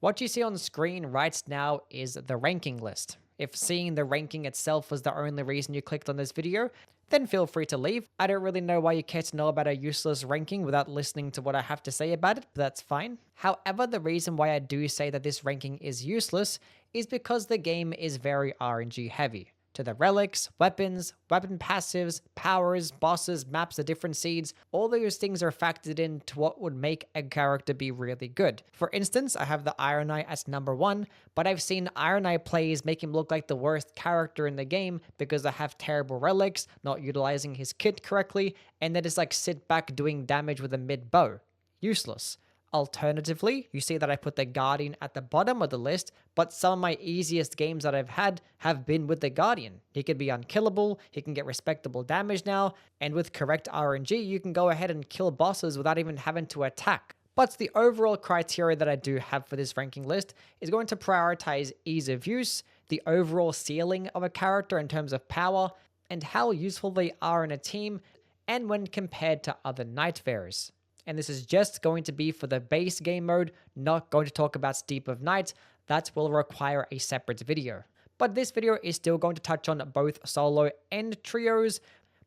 What you see on screen right now is the ranking list. If seeing the ranking itself was the only reason you clicked on this video, then feel free to leave. I don't really know why you care to know about a useless ranking without listening to what I have to say about it, but that's fine. However, the reason why I do say that this ranking is useless is because the game is very RNG heavy. To the relics, weapons, weapon passives, powers, bosses, maps, the different seeds, all those things are factored into what would make a character be really good. For instance, I have the IRONEYE as number 1, but I've seen IRONEYE plays make him look like the worst character in the game because they have terrible relics, not utilizing his kit correctly, and then just like sit back doing damage with a mid bow. Useless. Alternatively, you see that I put the Guardian at the bottom of the list, but some of my easiest games that I've had have been with the Guardian. He can be unkillable, he can get respectable damage now, and with correct RNG, you can go ahead and kill bosses without even having to attack. But the overall criteria that I do have for this ranking list is going to prioritize ease of use, the overall ceiling of a character in terms of power, and how useful they are in a team, and when compared to other Nightfarers. And this is just going to be for the base game mode, not going to talk about Steep of Night. That will require a separate video. But this video is still going to touch on both solo and trios,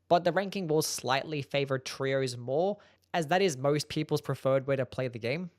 but the ranking will slightly favor trios more, as that is most people's preferred way to play the game.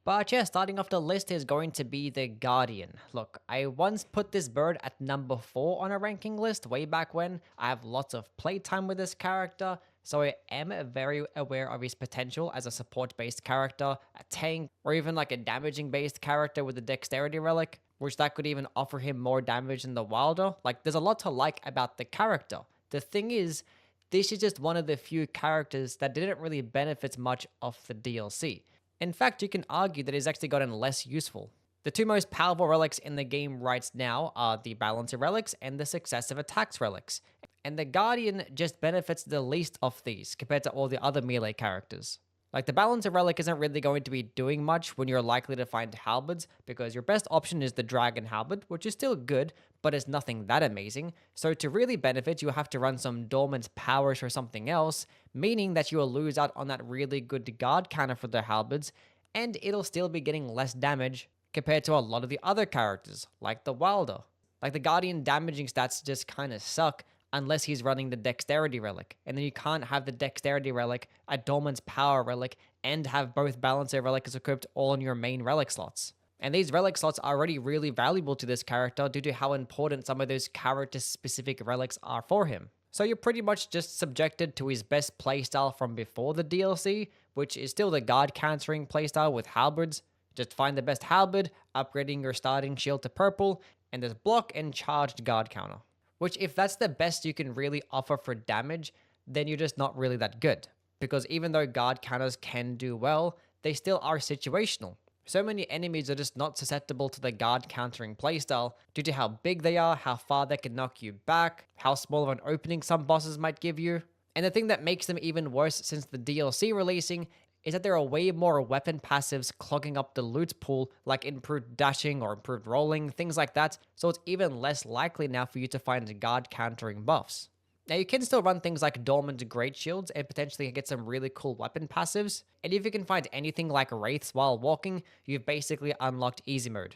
But yeah, starting off the list is going to be the Guardian. Look, I once put this bird at number 4 on a ranking list way back when. I have lots of playtime with this character, so I am very aware of his potential as a support-based character, a tank, or even like a damaging-based character with a dexterity relic, which that could even offer him more damage than the Wilder. Like, there's a lot to like about the character. The thing is, this is just one of the few characters that didn't really benefit much off the DLC. In fact, you can argue that it's actually gotten less useful. The two most powerful relics in the game right now are the Balancer relics and the Successive Attacks relics, and the Guardian just benefits the least of these compared to all the other melee characters. Like, the Balancer relic isn't really going to be doing much when you're likely to find halberds, because your best option is the Dragon Halberd, which is still good, but it's nothing that amazing. So to really benefit, you have to run some dormant powers or something else, meaning that you will lose out on that really good guard counter for the halberds, and it'll still be getting less damage compared to a lot of the other characters, like the Wilder. Like, the Guardian damaging stats just kind of suck, unless he's running the Dexterity Relic. And then you can't have the Dexterity Relic, a Dormant's Power Relic, and have both Balancer Relics equipped all in your main relic slots. And these relic slots are already really valuable to this character due to how important some of those character-specific relics are for him. So you're pretty much just subjected to his best playstyle from before the DLC, which is still the guard countering playstyle with halberds. Just find the best halberd, upgrading your starting shield to purple, and there's block and charged guard counter. Which, if that's the best you can really offer for damage, then you're just not really that good. Because even though guard counters can do well, they still are situational. So many enemies are just not susceptible to the guard countering playstyle due to how big they are, how far they can knock you back, how small of an opening some bosses might give you. And the thing that makes them even worse since the DLC releasing is that there are way more weapon passives clogging up the loot pool, like improved dashing or improved rolling, things like that, so it's even less likely now for you to find guard countering buffs. Now, you can still run things like Dormant Great Shields and potentially get some really cool weapon passives, and if you can find anything like Wraiths while walking, you've basically unlocked easy mode.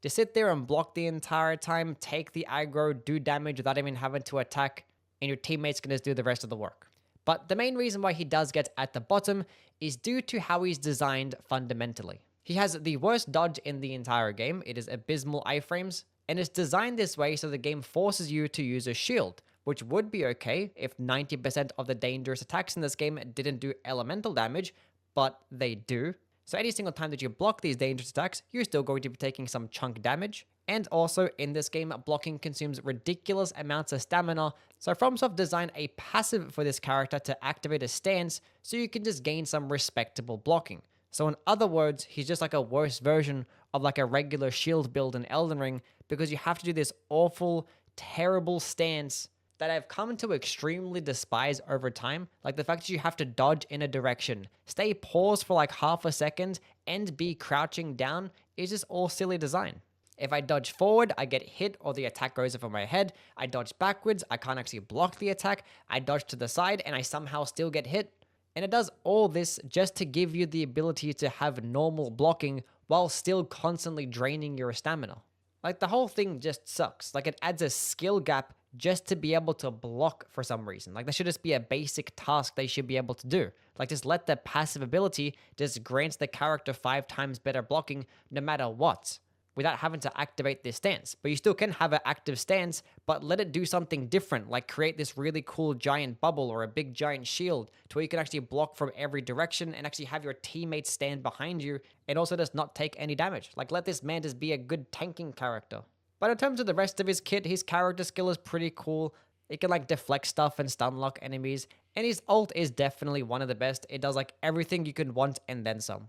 To sit there and block the entire time, take the aggro, do damage without even having to attack, and your teammates can just do the rest of the work. But the main reason why he does get at the bottom is due to how he's designed fundamentally. He has the worst dodge in the entire game, it is abysmal iframes, and it's designed this way so the game forces you to use a shield, which would be okay if 90% of the dangerous attacks in this game didn't do elemental damage, but they do. So any single time that you block these dangerous attacks, you're still going to be taking some chunk damage. And also, in this game, blocking consumes ridiculous amounts of stamina, so FromSoft designed a passive for this character to activate a stance, so you can just gain some respectable blocking. So in other words, he's just like a worse version of like a regular shield build in Elden Ring, because you have to do this awful, terrible stance that I've come to extremely despise over time. Like the fact that you have to dodge in a direction, stay paused for like half a second, and be crouching down is just all silly design. If I dodge forward, I get hit or the attack goes over my head. I dodge backwards, I can't actually block the attack. I dodge to the side and I somehow still get hit. And it does all this just to give you the ability to have normal blocking while still constantly draining your stamina. Like, the whole thing just sucks. Like, it adds a skill gap just to be able to block for some reason. Like, that should just be a basic task they should be able to do. Like, just let the passive ability just grant the character 5 times better blocking no matter what, without having to activate this stance. But you still can have an active stance, but let it do something different, like create this really cool giant bubble or a big giant shield to where you can actually block from every direction and actually have your teammates stand behind you and also just not take any damage. Like, let this man just be a good tanking character. But in terms of the rest of his kit, his character skill is pretty cool. It can like deflect stuff and stun lock enemies, and his ult is definitely one of the best. It does like everything you can want and then some.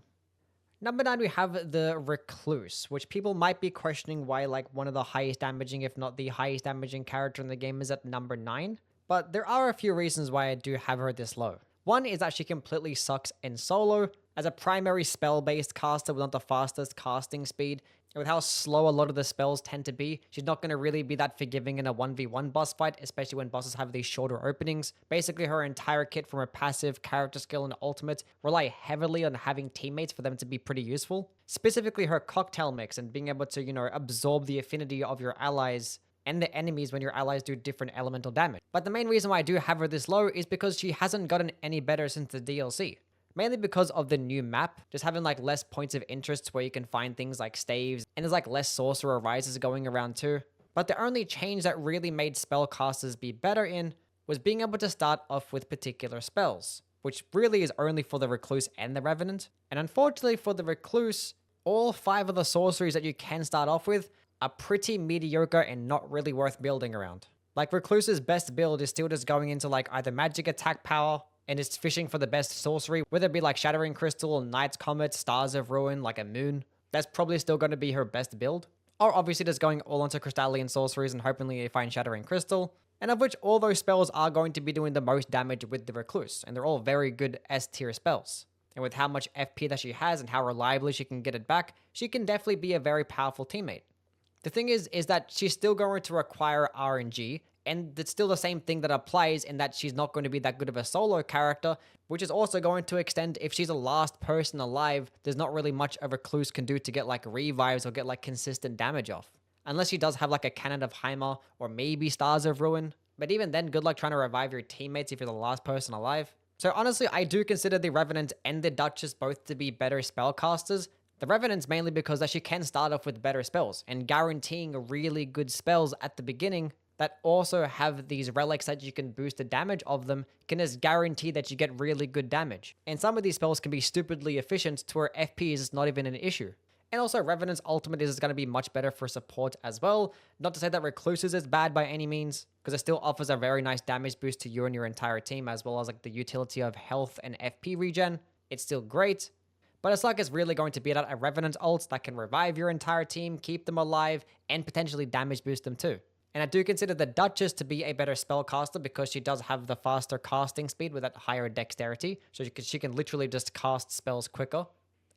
Number 9, we have the Recluse, which people might be questioning why like one of the highest damaging, if not the highest damaging character in the game is at number 9. But there are a few reasons why I do have her this low. One is that she completely sucks in solo. As a primary spell-based caster with not the fastest casting speed, and with how slow a lot of the spells tend to be, she's not going to really be that forgiving in a 1v1 boss fight, especially when bosses have these shorter openings. Basically, her entire kit from her passive, character skill, and ultimate rely heavily on having teammates for them to be pretty useful. Specifically, her cocktail mix and being able to, absorb the affinity of your allies and the enemies when your allies do different elemental damage. But the main reason why I do have her this low is because she hasn't gotten any better since the DLC. Mainly because of the new map, just having like less points of interest where you can find things like staves, and there's like less sorcerer rises going around too. But the only change that really made spellcasters be better in was being able to start off with particular spells, which really is only for the Recluse and the Revenant. And unfortunately for the Recluse, all 5 of the sorceries that you can start off with are pretty mediocre and not really worth building around. Like, Recluse's best build is still just going into like either magic attack power, and it's fishing for the best sorcery, whether it be like Shattering Crystal, Night's Comet, Stars of Ruin, like a Moon. That's probably still going to be her best build. Or obviously just going all onto Crystallian sorceries and hopefully you find Shattering Crystal, and of which all those spells are going to be doing the most damage with the Recluse, and they're all very good S tier spells. And with how much FP that she has and how reliably she can get it back, she can definitely be a very powerful teammate. The thing is that she's still going to require RNG, and it's still the same thing that applies in that she's not going to be that good of a solo character, which is also going to extend if she's the last person alive, there's not really much a Recluse can do to get like revives or get like consistent damage off. Unless she does have like a Cannon of Heimer or maybe Stars of Ruin, but even then, good luck trying to revive your teammates if you're the last person alive. So honestly, I do consider the Revenant and the Duchess both to be better spellcasters. The Revenant's mainly because that she can start off with better spells, and guaranteeing really good spells at the beginning that also have these relics that you can boost the damage of them can just guarantee that you get really good damage. And some of these spells can be stupidly efficient to where FP is not even an issue. And also, Revenant's ultimate is going to be much better for support as well. Not to say that Recluse's is bad by any means, because it still offers a very nice damage boost to you and your entire team, as well as like the utility of health and FP regen. It's still great. But it's like it's really going to beat out a Revenant ult that can revive your entire team, keep them alive, and potentially damage boost them too. And I do consider the Duchess to be a better spellcaster because she does have the faster casting speed with that higher dexterity, so she can literally just cast spells quicker.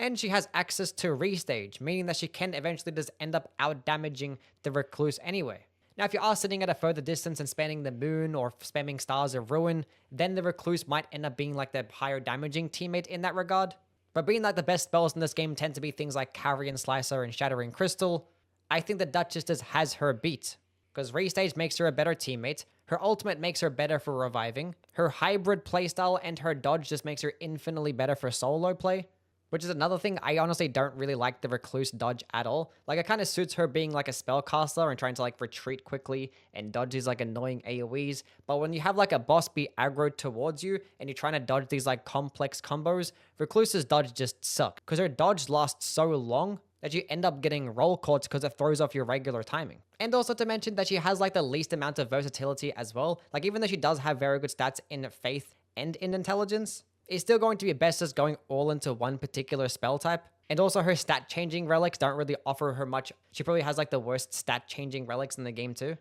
And she has access to restage, meaning that she can eventually just end up out-damaging the Recluse anyway. Now, if you are sitting at a further distance and spamming the Moon or spamming Stars of Ruin, then the Recluse might end up being like the higher damaging teammate in that regard. But being like the best spells in this game tend to be things like Carrion Slicer and Shattering Crystal, I think the Duchess just has her beat. Because restage makes her a better teammate, her ultimate makes her better for reviving, her hybrid playstyle and her dodge just makes her infinitely better for solo play. Which is another thing, I honestly don't really like the Recluse dodge at all. Like, it kind of suits her being like a spellcaster and trying to like retreat quickly and dodge these like annoying AoEs. But when you have like a boss be aggroed towards you and you're trying to dodge these like complex combos, Recluse's dodge just suck. Because her dodge lasts so long that you end up getting roll caught because it throws off your regular timing. And also to mention that she has like the least amount of versatility as well. Like, even though she does have very good stats in Faith and in Intelligence, it's still going to be best just going all into one particular spell type. And also her stat changing relics don't really offer her much. She probably has like the worst stat changing relics in the game too.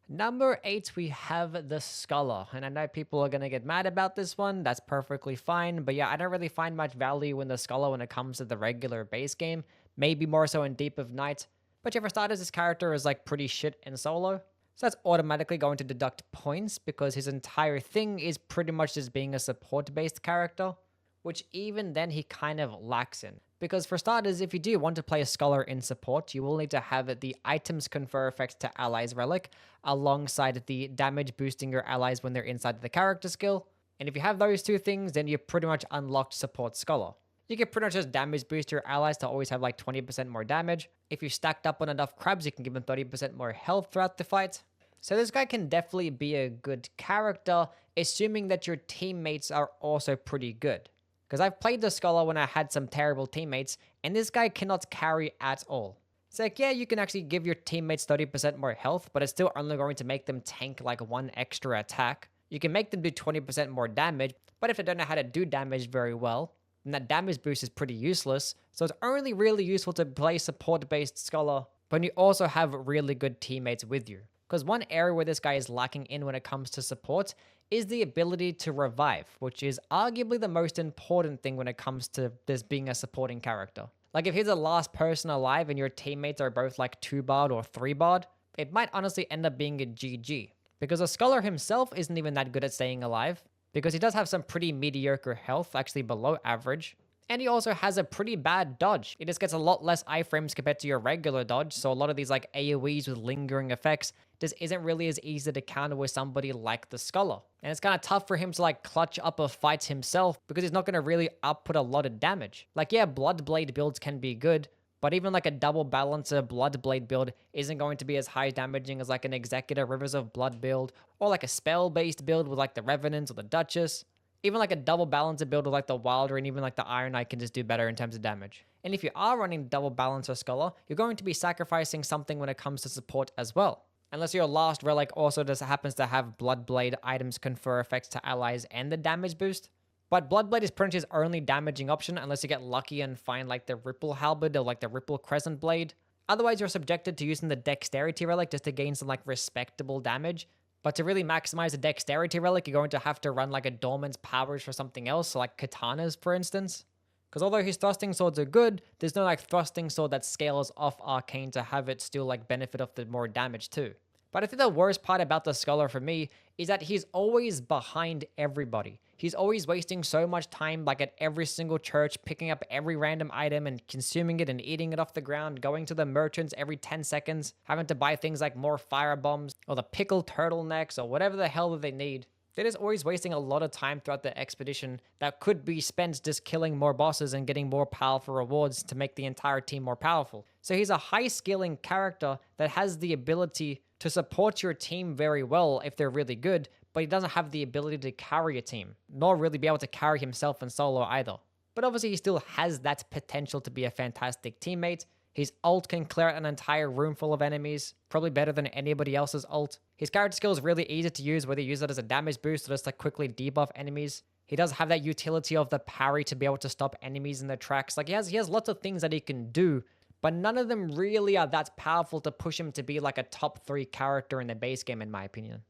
Number 8, we have the Scholar. And I know people are going to get mad about this one. That's perfectly fine. But yeah, I don't really find much value in the Scholar when it comes to the regular base game. Maybe more so in Deep of Night. But yeah, for starters, this character is like pretty shit in solo. So that's automatically going to deduct points because his entire thing is pretty much just being a support-based character, which even then he kind of lacks in. Because for starters, if you do want to play a Scholar in support, you will need to have the items confer effects to allies relic alongside the damage boosting your allies when they're inside the character skill. And if you have those two things, then you're pretty much unlocked support Scholar. You can pretty much just damage boost your allies to always have like 20% more damage. If you stacked up on enough crabs, you can give them 30% more health throughout the fight. So this guy can definitely be a good character, assuming that your teammates are also pretty good. Because I've played the Scholar when I had some terrible teammates, and this guy cannot carry at all. It's like, yeah, you can actually give your teammates 30% more health, but it's still only going to make them tank like one extra attack. You can make them do 20% more damage, but if they don't know how to do damage very well, then that damage boost is pretty useless. So it's only really useful to play support-based Scholar when you also have really good teammates with you. Because one area where this guy is lacking in when it comes to support is the ability to revive, which is arguably the most important thing when it comes to this being a supporting character. Like if he's the last person alive and your teammates are both like 2-barred or 3-barred, it might honestly end up being a GG. Because a Scholar himself isn't even that good at staying alive, because he does have some pretty mediocre health, actually below average. And he also has a pretty bad dodge. It just gets a lot less iframes compared to your regular dodge, so a lot of these like AoEs with lingering effects just isn't really as easy to counter with somebody like the Scholar. And it's kind of tough for him to like clutch up a fight himself because he's not going to really output a lot of damage. Like yeah, Bloodblade builds can be good, but even like a double balancer Bloodblade build isn't going to be as high damaging as like an Executor Rivers of Blood build, or like a spell-based build with like the Revenant or the Duchess. Even like a double balancer build with like the Wilder and even like the IRONEYE can just do better in terms of damage. And if you are running double balancer Scholar, you're going to be sacrificing something when it comes to support as well. Unless your last relic also just happens to have Bloodblade items confer effects to allies and the damage boost. But Bloodblade is pretty much his only damaging option unless you get lucky and find like the Ripple Halberd or like the Ripple Crescent Blade. Otherwise, you're subjected to using the Dexterity relic just to gain some like respectable damage. But to really maximize the Dexterity relic, you're going to have to run like a Dormant's powers for something else, so like katanas, for instance. Because although his thrusting swords are good, there's no like thrusting sword that scales off arcane to have it still like benefit off the more damage too. But I think the worst part about the Scholar for me is that he's always behind everybody. He's always wasting so much time like at every single church, picking up every random item and consuming it and eating it off the ground, going to the merchants every 10 seconds, having to buy things like more fire bombs or the pickled turtlenecks or whatever the hell that they need. They're just always wasting a lot of time throughout the expedition that could be spent just killing more bosses and getting more powerful rewards to make the entire team more powerful. So he's a high scaling character that has the ability to support your team very well if they're really good, but he doesn't have the ability to carry a team, nor really be able to carry himself in solo either. But obviously he still has that potential to be a fantastic teammate. His ult can clear out an entire room full of enemies, probably better than anybody else's ult. His character skill is really easy to use, whether you use it as a damage boost or just to quickly debuff enemies. He does have that utility of the parry to be able to stop enemies in their tracks. Like he has lots of things that he can do, but none of them really are that powerful to push him to be like a top 3 character in the base game, in my opinion.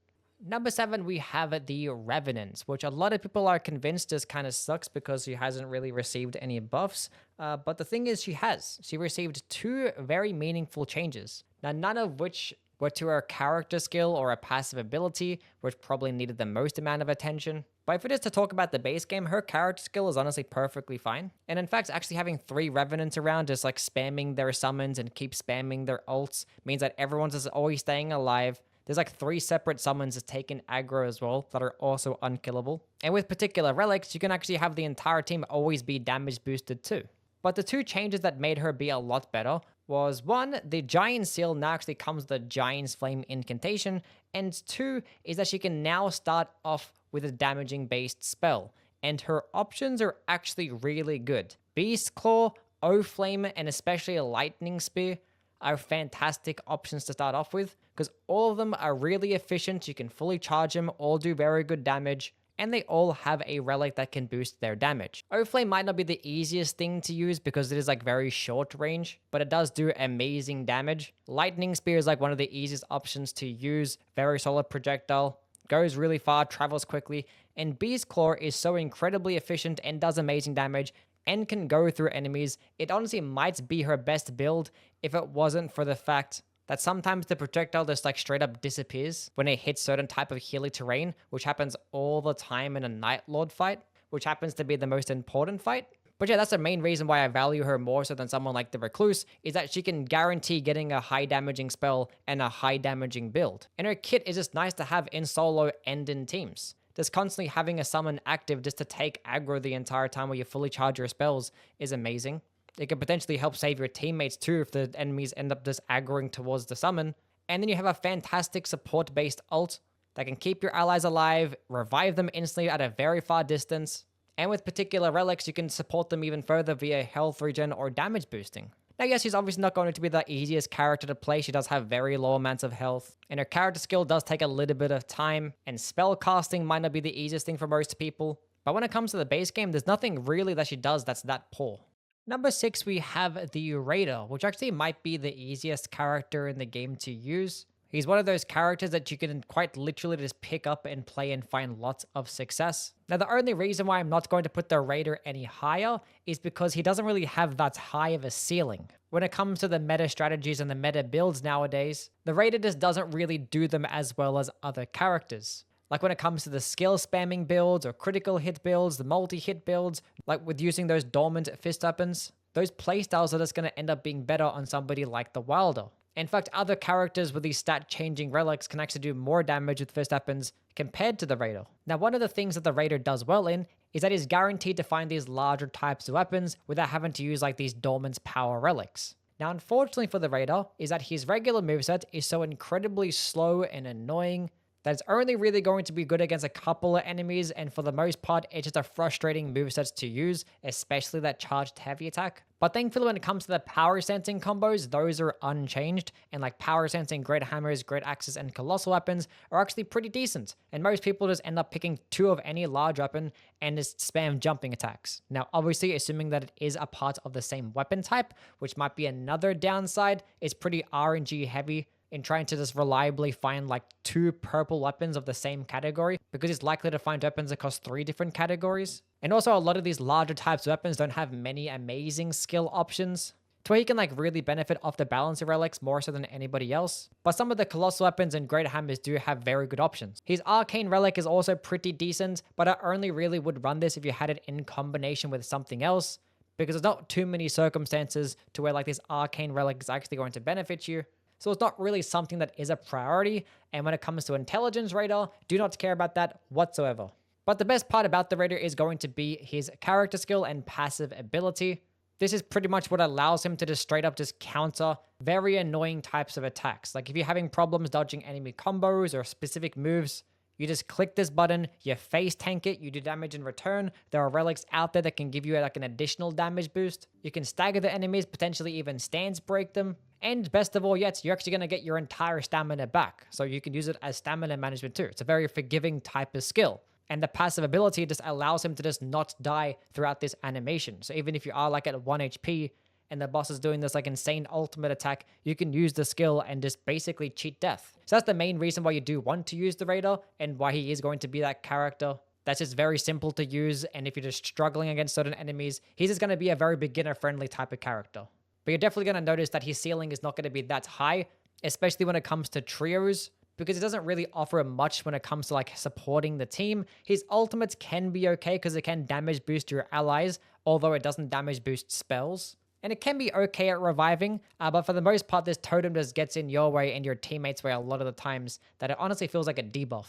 Number 7, we have the Revenant, which a lot of people are convinced just kind of sucks because she hasn't really received any buffs. But the thing is, she has. She received 2 very meaningful changes. Now, none of which were to her character skill or a passive ability, which probably needed the most amount of attention. But if it is to talk about the base game, her character skill is honestly perfectly fine. And in fact, actually having 3 Revenants around, just like spamming their summons and keep spamming their ults, means that everyone's just always staying alive. There's like 3 separate summons that take in aggro as well that are also unkillable. And with particular relics, you can actually have the entire team always be damage boosted too. But the 2 changes that made her be a lot better was 1, the Giant Seal now actually comes with the Giant's Flame incantation, and 2 is that she can now start off with a damaging based spell, and her options are actually really good. Beast Claw, O-Flame, and especially a Lightning Spear are fantastic options to start off with, because all of them are really efficient. You can fully charge them, all do very good damage, and they all have a relic that can boost their damage. O-Flame might not be the easiest thing to use because it is like very short range, but it does do amazing damage. Lightning Spear is like one of the easiest options to use, very solid projectile, goes really far, travels quickly, and Beast Claw is so incredibly efficient and does amazing damage and can go through enemies. It honestly might be her best build if it wasn't for the fact that sometimes the projectile just like straight up disappears when it hits certain type of healy terrain, which happens all the time in a Night Lord fight, which happens to be the most important fight. But yeah, that's the main reason why I value her more so than someone like the Recluse, is that she can guarantee getting a high damaging spell and a high damaging build. And her kit is just nice to have in solo and in teams. Just constantly having a summon active just to take aggro the entire time while you fully charge your spells is amazing. It could potentially help save your teammates too if the enemies end up just aggroing towards the summon. And then you have a fantastic support-based ult that can keep your allies alive, revive them instantly at a very far distance, and with particular relics, you can support them even further via health regen or damage boosting. Now, yes, she's obviously not going to be the easiest character to play. She does have very low amounts of health, and her character skill does take a little bit of time, and spell casting might not be the easiest thing for most people. But when it comes to the base game, there's nothing really that she does that's that poor. Number 6, we have the Raider, which actually might be the easiest character in the game to use. He's one of those characters that you can quite literally just pick up and play and find lots of success. Now, the only reason why I'm not going to put the Raider any higher is because he doesn't really have that high of a ceiling. When it comes to the meta strategies and the meta builds nowadays, the Raider just doesn't really do them as well as other characters. Like when it comes to the skill spamming builds or critical hit builds, the multi-hit builds, like with using those dormant fist weapons, those playstyles are just going to end up being better on somebody like the Wilder. In fact, other characters with these stat-changing relics can actually do more damage with fist weapons compared to the Raider. Now, one of the things that the Raider does well in is that he's guaranteed to find these larger types of weapons without having to use like these dormant power relics. Now, unfortunately for the Raider, is that his regular moveset is so incredibly slow and annoying that it's only really going to be good against a couple of enemies, and for the most part, it's just a frustrating moveset to use, especially that charged heavy attack. But thankfully, when it comes to the power sensing combos, those are unchanged, and like power sensing great hammers, great axes, and colossal weapons are actually pretty decent, and most people just end up picking 2 of any large weapon and just spam jumping attacks. Now, obviously, assuming that it is a part of the same weapon type, which might be another downside, it's pretty RNG heavy in trying to just reliably find like 2 purple weapons of the same category, because it's likely to find weapons across 3 different categories. And also a lot of these larger types of weapons don't have many amazing skill options, to where you can like really benefit off the balancer relics more so than anybody else. But some of the colossal weapons and great hammers do have very good options. His arcane relic is also pretty decent, but I only really would run this if you had it in combination with something else, because there's not too many circumstances to where like this arcane relic is actually going to benefit you. So it's not really something that is a priority, and when it comes to intelligence Raider, do not care about that whatsoever. But the best part about the Raider is going to be his character skill and passive ability. This is pretty much what allows him to just straight up just counter very annoying types of attacks. Like if you're having problems dodging enemy combos or specific moves, you just click this button, you face tank it, you do damage in return. There are relics out there that can give you like an additional damage boost. You can stagger the enemies, potentially even stance break them. And best of all yet, you're actually going to get your entire stamina back. So you can use it as stamina management too. It's a very forgiving type of skill. And the passive ability just allows him to just not die throughout this animation. So even if you are like at 1 HP and the boss is doing this like insane ultimate attack, you can use the skill and just basically cheat death. So that's the main reason why you do want to use the Raider, and why he is going to be that character that's just very simple to use. And if you're just struggling against certain enemies, he's just going to be a very beginner friendly type of character. But you're definitely going to notice that his ceiling is not going to be that high, especially when it comes to trios, because it doesn't really offer much when it comes to like supporting the team. His ultimates can be okay because it can damage boost your allies, although it doesn't damage boost spells. And it can be okay at reviving, but for the most part, this totem just gets in your way and your teammates' way a lot of the times that it honestly feels like a debuff.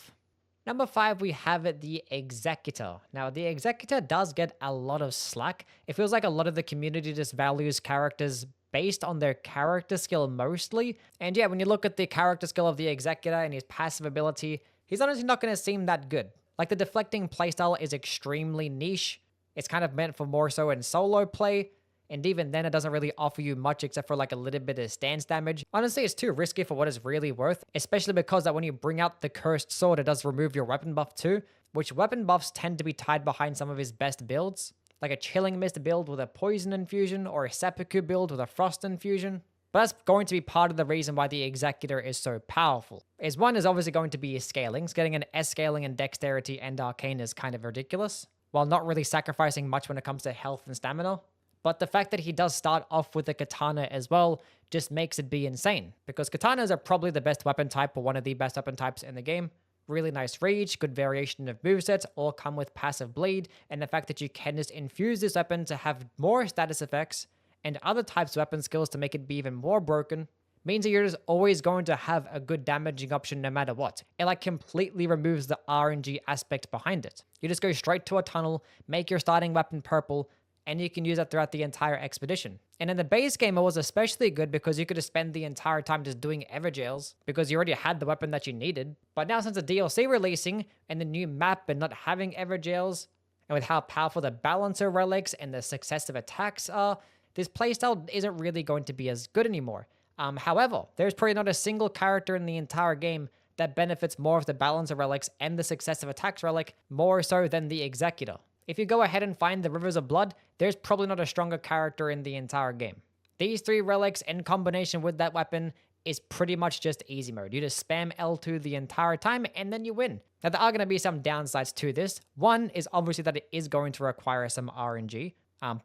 Number 5, we have the Executor. Now, the Executor does get a lot of slack. It feels like a lot of the community just values characters based on their character skill mostly. And yeah, when you look at the character skill of the Executor and his passive ability, he's honestly not going to seem that good. Like the deflecting playstyle is extremely niche. It's kind of meant for more so in solo play. And even then, it doesn't really offer you much except for like a little bit of stance damage. Honestly, it's too risky for what it's really worth, especially because that when you bring out the Cursed Sword, it does remove your weapon buff too, which weapon buffs tend to be tied behind some of his best builds, like a Chilling Mist build with a Poison infusion or a Seppuku build with a Frost infusion. But that's going to be part of the reason why the Executor is so powerful. One is obviously going to be his scalings. Getting an S scaling in Dexterity and Arcane is kind of ridiculous, while not really sacrificing much when it comes to health and stamina. But the fact that he does start off with a katana as well just makes it be insane, because katanas are probably the best weapon type, or one of the best weapon types in the game. Really nice reach, good variation of movesets, all come with passive bleed, and the fact that you can just infuse this weapon to have more status effects and other types of weapon skills to make it be even more broken means that you're just always going to have a good damaging option no matter what. It like completely removes the RNG aspect behind it. You just go straight to a tunnel, make your starting weapon purple, and you can use that throughout the entire expedition. And in the base game, it was especially good because you could just spend the entire time just doing Everjails because you already had the weapon that you needed. But now since the DLC releasing and the new map and not having Everjails, and with how powerful the balancer relics and the successive attacks are, this playstyle isn't really going to be as good anymore. However, there's probably not a single character in the entire game that benefits more of the balancer relics and the successive attacks relic more so than the Executor. If you go ahead and find the Rivers of Blood, there's probably not a stronger character in the entire game. These 3 relics in combination with that weapon is pretty much just easy mode. You just spam L2 the entire time and then you win. Now there are going to be some downsides to this. One is obviously that it is going to require some RNG.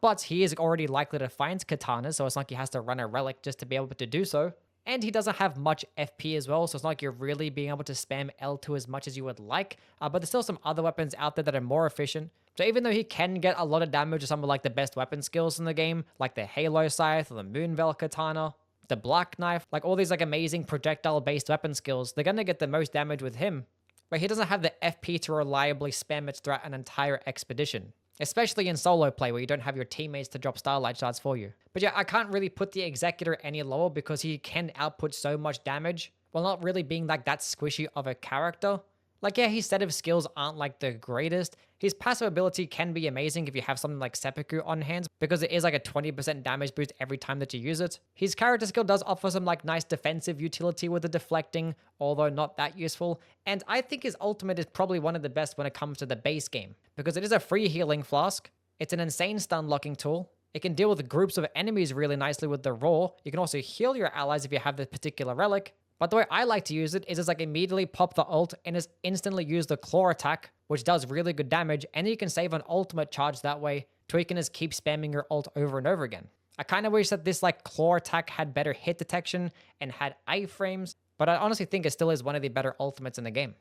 But he is already likely to find katanas, so it's not like he has to run a relic just to be able to do so. And he doesn't have much FP as well, so it's not like you're really being able to spam L2 as much as you would like. But there's still some other weapons out there that are more efficient. So even though he can get a lot of damage with some of like the best weapon skills in the game, like the Halo Scythe or the Moonveil Katana, the Black Knife, like all these like amazing projectile-based weapon skills, they're going to get the most damage with him. But he doesn't have the FP to reliably spam it throughout an entire expedition. Especially in solo play where you don't have your teammates to drop starlight shards for you. But yeah, I can't really put the Executor any lower because he can output so much damage while not really being like that squishy of a character. Like yeah, his set of skills aren't like the greatest. His passive ability can be amazing if you have something like Seppuku on hand because it is like a 20% damage boost every time that you use it. His character skill does offer some like nice defensive utility with the deflecting, although not that useful. And I think his ultimate is probably one of the best when it comes to the base game because it is a free healing flask. It's an insane stun locking tool. It can deal with groups of enemies really nicely with the raw. You can also heal your allies if you have this particular relic. But the way I like to use it is just like immediately pop the ult and just instantly use the claw attack, which does really good damage, and you can save an ultimate charge that way, so you can just keep spamming your ult over and over again. I kind of wish that this like claw attack had better hit detection and had iframes, but I honestly think it still is one of the better ultimates in the game.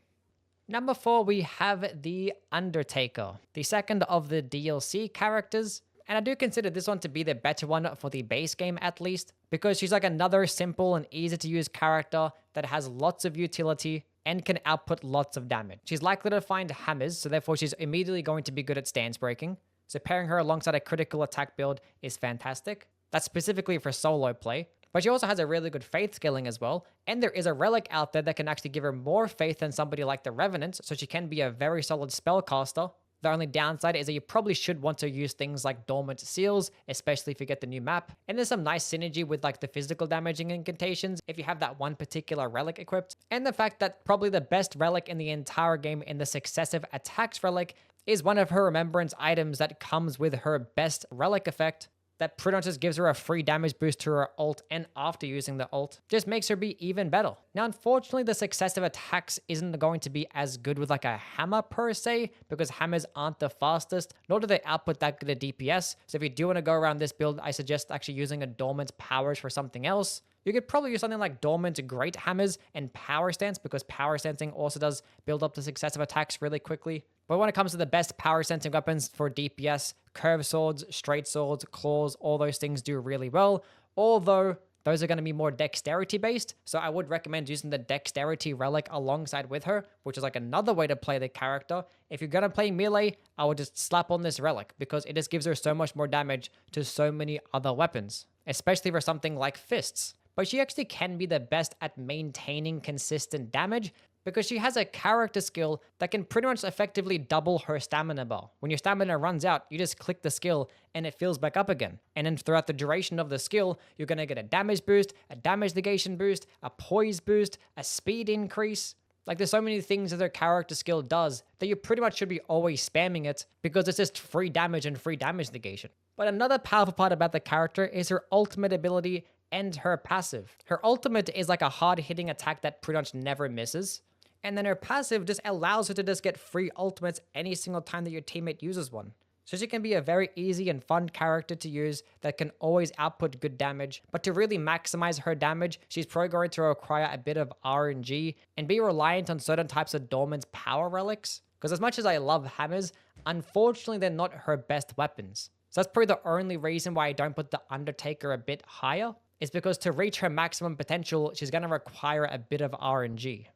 Number 4, we have the Undertaker, the second of the DLC characters. And I do consider this one to be the better one for the base game at least, because she's like another simple and easy to use character that has lots of utility and can output lots of damage. She's likely to find hammers, so therefore she's immediately going to be good at stance breaking. So pairing her alongside a critical attack build is fantastic. That's specifically for solo play. But she also has a really good faith scaling as well, and there is a relic out there that can actually give her more faith than somebody like the Revenant, so she can be a very solid spellcaster. The only downside is that you probably should want to use things like Dormant Seals, especially if you get the new map. And there's some nice synergy with like the physical damaging incantations if you have that one particular relic equipped. And the fact that probably the best relic in the entire game in the successive attacks relic is one of her remembrance items that comes with her best relic effect. That pretty much just gives her a free damage boost to her ult, and after using the ult, just makes her be even better. Now, unfortunately, the successive attacks isn't going to be as good with like a hammer per se, because hammers aren't the fastest, nor do they output that good a DPS. So if you do want to go around this build, I suggest actually using a Dormant Powers for something else. You could probably use something like Dormant Great Hammers and Power Stance, because Power Stancing also does build up the successive attacks really quickly. But when it comes to the best power sensing weapons for DPS, curved swords, straight swords, claws, all those things do really well. Although those are going to be more dexterity based. So I would recommend using the dexterity relic alongside with her, which is like another way to play the character. If you're going to play melee, I would just slap on this relic because it just gives her so much more damage to so many other weapons, especially for something like fists. But she actually can be the best at maintaining consistent damage because she has a character skill that can pretty much effectively double her stamina bar. When your stamina runs out, you just click the skill and it fills back up again. And then throughout the duration of the skill, you're going to get a damage boost, a damage negation boost, a poise boost, a speed increase. Like there's so many things that her character skill does that you pretty much should be always spamming it because it's just free damage and free damage negation. But another powerful part about the character is her ultimate ability and her passive. Her ultimate is like a hard-hitting attack that pretty much never misses. And then her passive just allows her to just get free ultimates any single time that your teammate uses one. So she can be a very easy and fun character to use that can always output good damage, but to really maximize her damage, she's probably going to require a bit of RNG and be reliant on certain types of Dorman's power relics. Because as much as I love hammers, unfortunately they're not her best weapons. So that's probably the only reason why I don't put the Undertaker a bit higher, is because to reach her maximum potential, she's going to require a bit of RNG.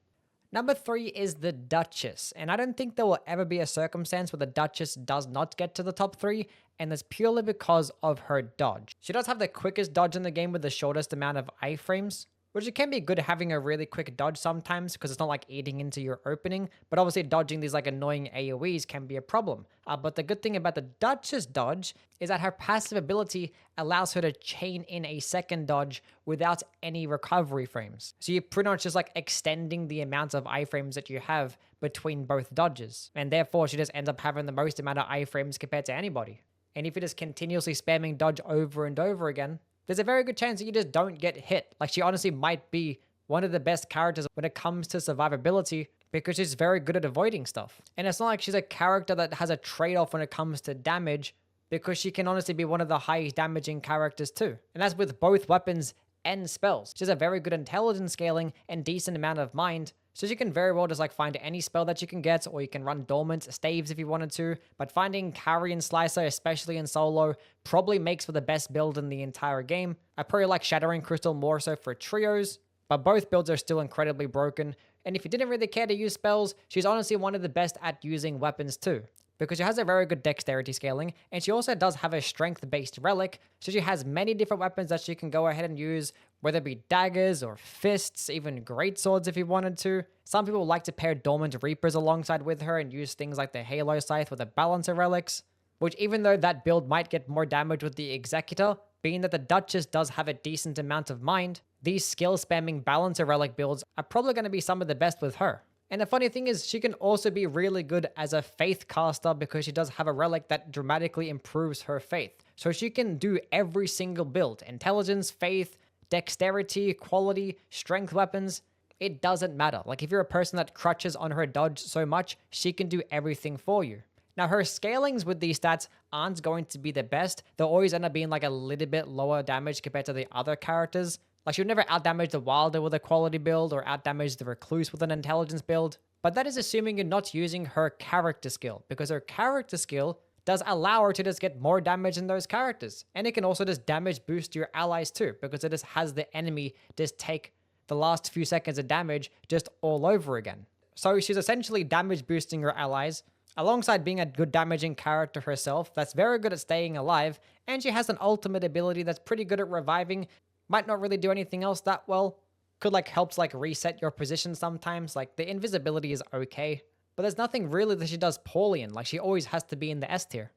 Number 3 is the Duchess, and I don't think there will ever be a circumstance where the Duchess does not get to the top 3, and that's purely because of her dodge. She does have the quickest dodge in the game with the shortest amount of iframes, which it can be good having a really quick dodge sometimes because it's not like eating into your opening, but obviously dodging these like annoying AoEs can be a problem. But the good thing about the Duchess dodge is that her passive ability allows her to chain in a second dodge without any recovery frames. So you're pretty much just like extending the amount of iframes that you have between both dodges, and therefore she just ends up having the most amount of iframes compared to anybody. And if you're just continuously spamming dodge over and over again, there's a very good chance that you just don't get hit. Like, she honestly might be one of the best characters when it comes to survivability because she's very good at avoiding stuff. And it's not like she's a character that has a trade-off when it comes to damage, because she can honestly be one of the highest damaging characters too. And that's with both weapons and spells. She has a very good intelligence scaling and decent amount of mind, so you can very well just like find any spell that you can get, or you can run dormant staves if you wanted to. But finding Carrion Slicer, especially in solo, probably makes for the best build in the entire game. I probably like Shattering Crystal more so for trios, but both builds are still incredibly broken. And if you didn't really care to use spells, she's honestly one of the best at using weapons too, because she has a very good dexterity scaling, and she also does have a strength-based relic, so she has many different weapons that she can go ahead and use, whether it be daggers or fists, even greatswords if you wanted to. Some people like to pair Dormant Reapers alongside with her and use things like the Halo Scythe with the Balancer relics, which even though that build might get more damage with the Executor, being that the Duchess does have a decent amount of mind, these skill-spamming Balancer relic builds are probably going to be some of the best with her. And the funny thing is, she can also be really good as a faith caster because she does have a relic that dramatically improves her faith. So she can do every single build: intelligence, faith, dexterity, quality, strength weapons. It doesn't matter. Like, if you're a person that crutches on her dodge so much, she can do everything for you. Now, her scalings with these stats aren't going to be the best. They'll always end up being like a little bit lower damage compared to the other characters. Like, she would never outdamage the Wilder with a quality build or outdamage the Recluse with an intelligence build. But that is assuming you're not using her character skill, because her character skill does allow her to just get more damage than those characters. And it can also just damage boost your allies too, because it just has the enemy just take the last few seconds of damage just all over again. So she's essentially damage boosting her allies, alongside being a good damaging character herself that's very good at staying alive, and she has an ultimate ability that's pretty good at reviving. Might not really do anything else that well. Could like helps like reset your position sometimes. Like, the invisibility is okay, but there's nothing really that she does poorly in. Like, she always has to be in the S tier.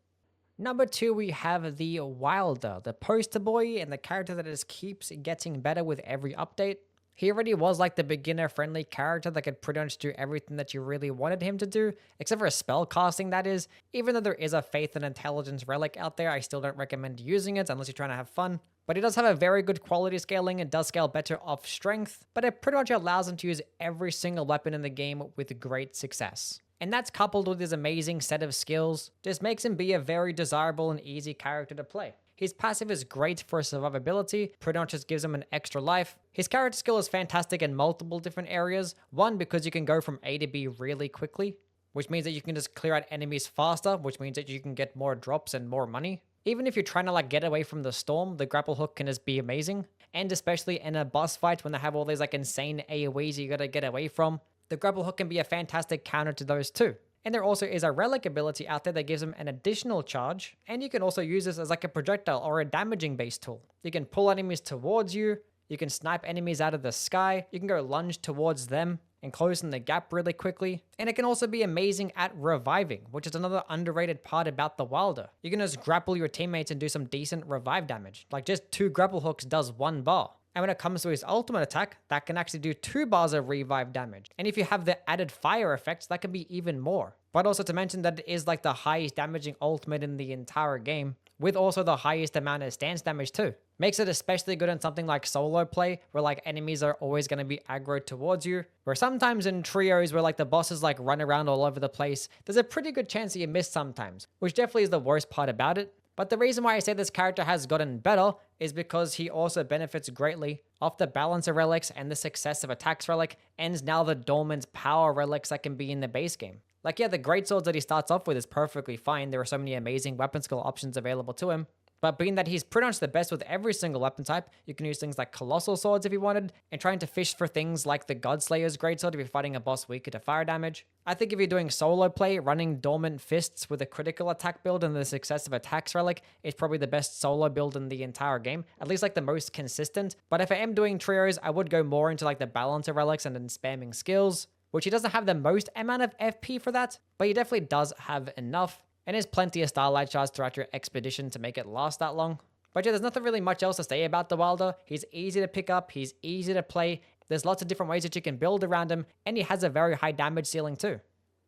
Number 2, we have the Wilder, the poster boy and the character that just keeps getting better with every update. He already was like the beginner-friendly character that could pretty much do everything that you really wanted him to do, except for spell casting, that is. Even though there is a Faith and Intelligence relic out there, I still don't recommend using it unless you're trying to have fun. But he does have a very good quality scaling and does scale better off strength, but it pretty much allows him to use every single weapon in the game with great success. And that's coupled with his amazing set of skills, just makes him be a very desirable and easy character to play. His passive is great for survivability, pretty much just gives him an extra life. His character skill is fantastic in multiple different areas. One, because you can go from A to B really quickly, which means that you can just clear out enemies faster, which means that you can get more drops and more money. Even if you're trying to like get away from the storm, the grapple hook can just be amazing. And especially in a boss fight when they have all these like insane AoEs you gotta get away from, the grapple hook can be a fantastic counter to those too. And there also is a relic ability out there that gives him an additional charge, and you can also use this as like a projectile or a damaging based tool. You can pull enemies towards you, you can snipe enemies out of the sky, you can go lunge towards them and closing the gap really quickly. And it can also be amazing at reviving, which is another underrated part about the Wilder. You can just grapple your teammates and do some decent revive damage. Like, just 2 grapple hooks does 1 bar. And when it comes to his ultimate attack, that can actually do 2 bars of revive damage. And if you have the added fire effects, that can be even more. But also to mention that it is like the highest damaging ultimate in the entire game, with also the highest amount of stance damage too. Makes it especially good in something like solo play, where like enemies are always going to be aggroed towards you, where sometimes in trios where like the bosses like run around all over the place, there's a pretty good chance that you miss sometimes, which definitely is the worst part about it. But the reason why I say this character has gotten better is because he also benefits greatly off the Balancer relics and the Successive Attacks relic, and now the Dormant Power relics that can be in the base game. Like, yeah, the greatswords that he starts off with is perfectly fine. There are so many amazing weapon skill options available to him. But being that he's pretty much the best with every single weapon type, you can use things like Colossal Swords if you wanted, and trying to fish for things like the Godslayer's Greatsword if you're fighting a boss weaker to fire damage. I think if you're doing solo play, running Dormant Fists with a critical attack build and the Successive Attacks relic is probably the best solo build in the entire game, at least like the most consistent. But if I am doing trios, I would go more into like the Balancer relics and then spamming skills, which he doesn't have the most amount of FP for that, but he definitely does have enough. And there's plenty of Starlight Shards throughout your expedition to make it last that long. But yeah, there's nothing really much else to say about the Wilder. He's easy to pick up, he's easy to play, there's lots of different ways that you can build around him, and he has a very high damage ceiling too.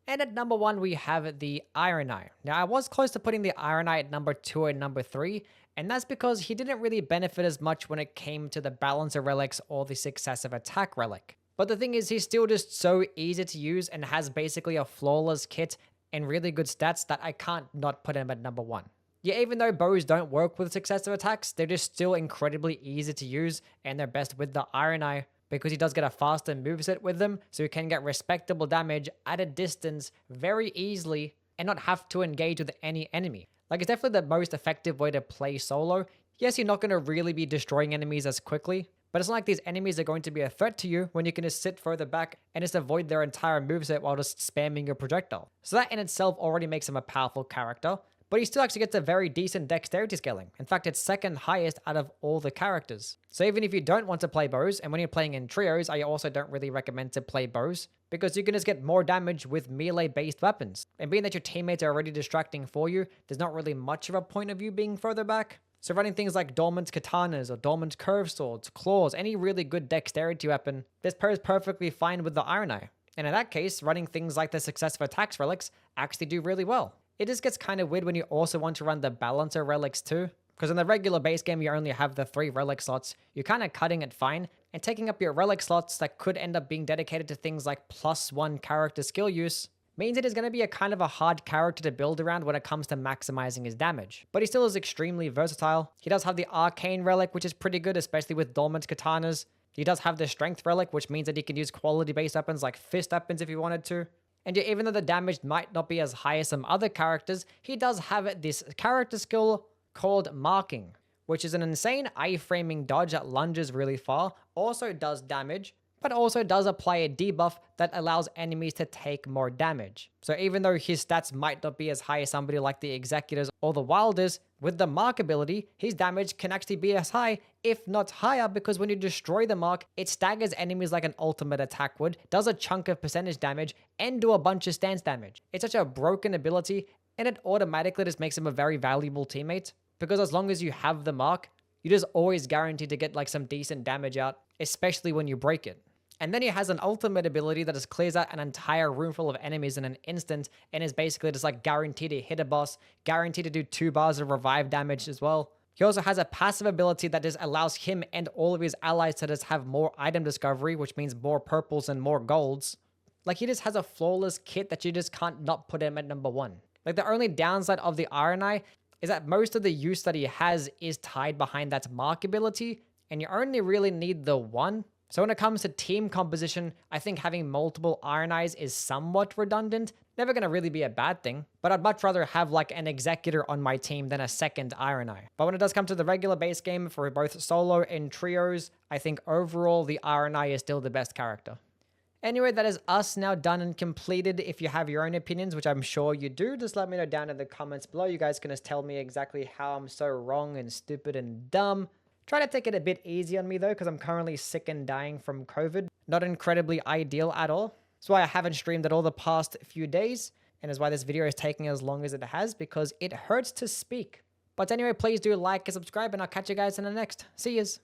And at number 1, we have the IRONEYE. Now, I was close to putting the IRONEYE at number 2 and number 3, and that's because he didn't really benefit as much when it came to the Balancer relics or the Successive Attack relic. But the thing is, he's still just so easy to use and has basically a flawless kit and really good stats that I can't not put him at number 1. Yeah, even though bows don't work with successive attacks, they're just still incredibly easy to use, and they're best with the IRONEYE because he does get a faster moveset with them, so he can get respectable damage at a distance very easily and not have to engage with any enemy. Like, it's definitely the most effective way to play solo. Yes, you're not going to really be destroying enemies as quickly, but it's not like these enemies are going to be a threat to you when you can just sit further back and just avoid their entire moveset while just spamming your projectile. So that in itself already makes him a powerful character, but he still actually gets a very decent dexterity scaling. In fact, it's second highest out of all the characters. So even if you don't want to play bows, and when you're playing in trios, I also don't really recommend to play bows, because you can just get more damage with melee-based weapons. And being that your teammates are already distracting for you, there's not really much of a point of you being further back. So running things like Dormant Katanas or Dormant Curved Swords, Claws, any really good dexterity weapon, this pairs perfectly fine with the IRONEYE. And in that case, running things like the Successive Attacks relics actually do really well. It just gets kind of weird when you also want to run the Balancer relics too, because in the regular base game you only have the 3 relic slots. You're kind of cutting it fine, and taking up your relic slots that could end up being dedicated to things like +1 character skill use means it is going to be a kind of a hard character to build around when it comes to maximizing his damage. But he still is extremely versatile. He does have the Arcane relic, which is pretty good, especially with Dormant Katanas. He does have the Strength relic, which means that he can use quality-based weapons like fist weapons if he wanted to. And yeah, even though the damage might not be as high as some other characters, he does have this character skill called Marking, which is an insane iframing dodge that lunges really far, also does damage, but also does apply a debuff that allows enemies to take more damage. So even though his stats might not be as high as somebody like the Executors or the Wilders, with the Mark ability, his damage can actually be as high, if not higher, because when you destroy the Mark, it staggers enemies like an ultimate attack would, does a chunk of percentage damage, and do a bunch of stance damage. It's such a broken ability, and it automatically just makes him a very valuable teammate, because as long as you have the Mark, you're just always guaranteed to get like some decent damage out, especially when you break it. And then he has an ultimate ability that just clears out an entire room full of enemies in an instant, and is basically just like guaranteed to hit a boss, guaranteed to do 2 bars of revive damage as well. He also has a passive ability that just allows him and all of his allies to just have more item discovery, which means more purples and more golds. Like, he just has a flawless kit that you just can't not put him at number 1. Like, the only downside of the IRONEYE is that most of the use that he has is tied behind that Mark ability, and you only really need the one. So when it comes to team composition, I think having multiple IRONEYEs is somewhat redundant. Never going to really be a bad thing, but I'd much rather have like an Executor on my team than a second IRONEYE. But when it does come to the regular base game for both solo and trios, I think overall the IRONEYE is still the best character. Anyway, that is us now done and completed. If you have your own opinions, which I'm sure you do, just let me know down in the comments below. You guys can just tell me exactly how I'm so wrong and stupid and dumb. Try to take it a bit easy on me though, because I'm currently sick and dying from COVID. Not incredibly ideal at all. That's why I haven't streamed at all the past few days, and is why this video is taking as long as it has, because it hurts to speak. But anyway, please do like and subscribe, and I'll catch you guys in the next. See yous.